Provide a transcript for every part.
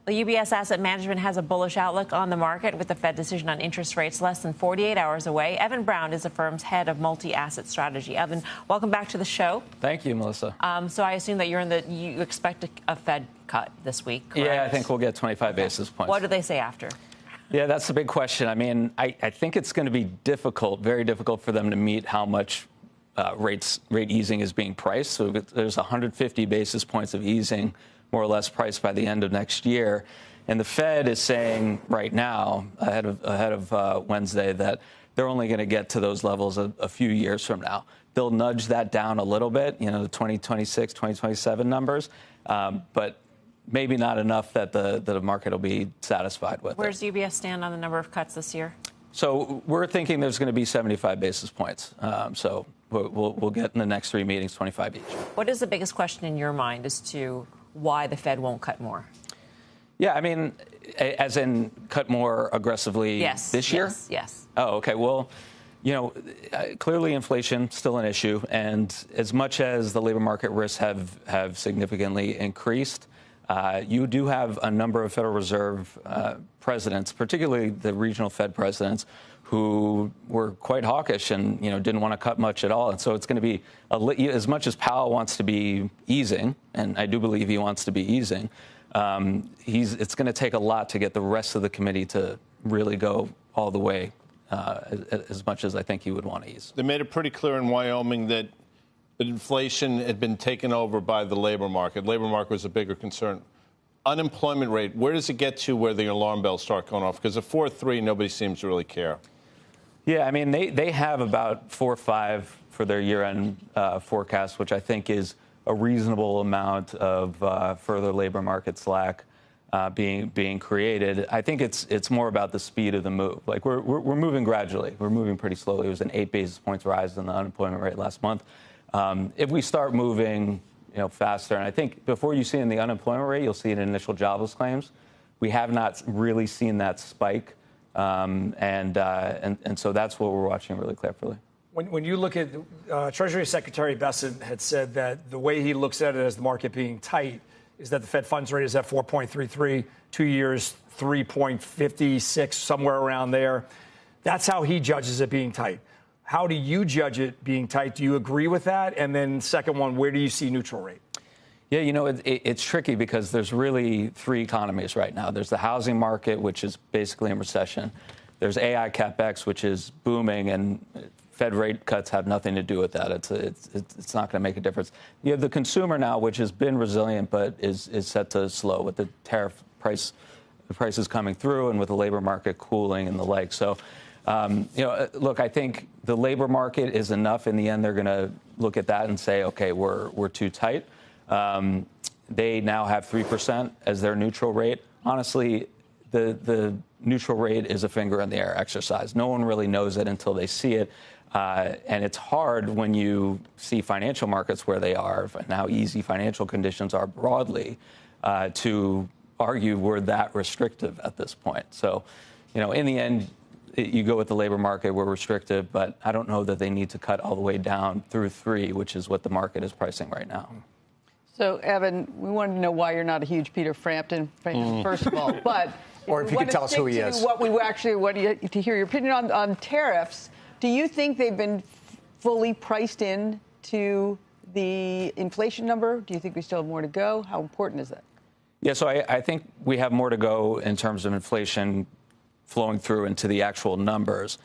The UBS Asset Management has a bullish outlook on the market with the Fed decision on interest rates less than 48 hours away. Evan Brown is the firm's head of multi-asset strategy. Evan, welcome back to the show. Thank you, Melissa. So I assume that you expect a Fed cut this week, correct? Yeah, I think we'll get 25 basis points. What do they say after? Yeah, that's the big question. I mean, I think it's going to be difficult, very difficult for them to meet how much rate easing is being priced. So there's 150 basis points of easing, more or less, priced by the end of next year. And the Fed is saying right now, ahead of Wednesday, that they're only going to get to those levels a few years from now. They'll nudge that down a little bit, the 2026, 2027 numbers, but maybe not enough that the market will be satisfied with. Where's UBS stand on the number of cuts this year? So we're thinking there's going to be 75 basis points. So we'll get in the next 3 meetings 25 each. What is the biggest question in your mind as to why the Fed won't cut more? Yeah, I mean, as in cut more aggressively this year? Yes. Oh, okay. Well, clearly inflation still an issue. And as much as the labor market risks have significantly increased, you do have a number of Federal Reserve presidents, particularly the regional Fed presidents, who were quite hawkish and didn't want to cut much at all. And so it's going to be as much as Powell wants to be easing, and I do believe he wants to be easing. It's going to take a lot to get the rest of the committee to really go all the way as much as I think he would want to ease. They made it pretty clear in Wyoming that inflation had been taken over by the labor market. Labor market was a bigger concern. Unemployment rate, where does it get to where the alarm bells start going off? Because at 4.3, nobody seems to really care. Yeah, I mean, they have about 4.5 for their year-end forecast, which I think is a reasonable amount of further labor market slack being created. I think it's more about the speed of the move. Like we're moving gradually. We're moving pretty slowly. It was an 8 basis points rise in the unemployment rate last month. If we start moving, faster, and I think before you see it in the unemployment rate, you'll see it in initial jobless claims. We have not really seen that spike, and so that's what we're watching really carefully. When you look at Treasury Secretary Bessent had said that the way he looks at it as the market being tight is that the Fed funds rate is at 4.33, 2 years 3.56, somewhere around there. That's how he judges it being tight. How do you judge it being tight? Do you agree with that? And then second one, where do you see neutral rate? Yeah, it's tricky because there's really 3 economies right now. There's the housing market, which is basically in recession. There's AI CapEx, which is booming, and Fed rate cuts have nothing to do with that. It's not going to make a difference. You have the consumer now, which has been resilient but is set to slow with the tariff prices coming through and with the labor market cooling and the like. So, look, I think the labor market is enough. In the end, they're going to look at that and say, okay, we're too tight. They now have 3% as their neutral rate. Honestly, the neutral rate is a finger in the air exercise. No one really knows it until they see it. And it's hard when you see financial markets where they are and how easy financial conditions are broadly to argue we're that restrictive at this point. So, in the end, you go with the labor market, we're restrictive, but I don't know that they need to cut all the way down through 3, which is what the market is pricing right now. So, Evan, we wanted to know why you're not a huge Peter Frampton fan, first of all. But or if you could tell us who he is. What we actually want to hear your opinion on tariffs. Do you think they've been fully priced in to the inflation number? Do you think we still have more to go? How important is that? Yeah, so I think we have more to go in terms of inflation flowing through into the actual numbers.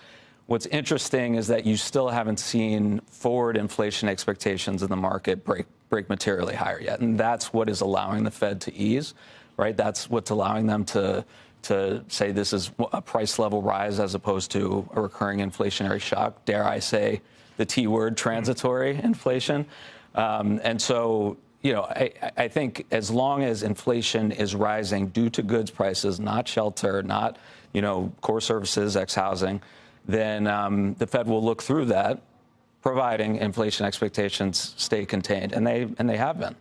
What's interesting is that you still haven't seen forward inflation expectations in the market break materially higher yet. And that's what is allowing the Fed to ease, right? That's what's allowing them to say this is a price level rise as opposed to a recurring inflationary shock. Dare I say the T word, transitory inflation. And so, I think as long as inflation is rising due to goods prices, not shelter, not, core services, ex-housing, then the Fed will look through that, providing inflation expectations stay contained. And they have been.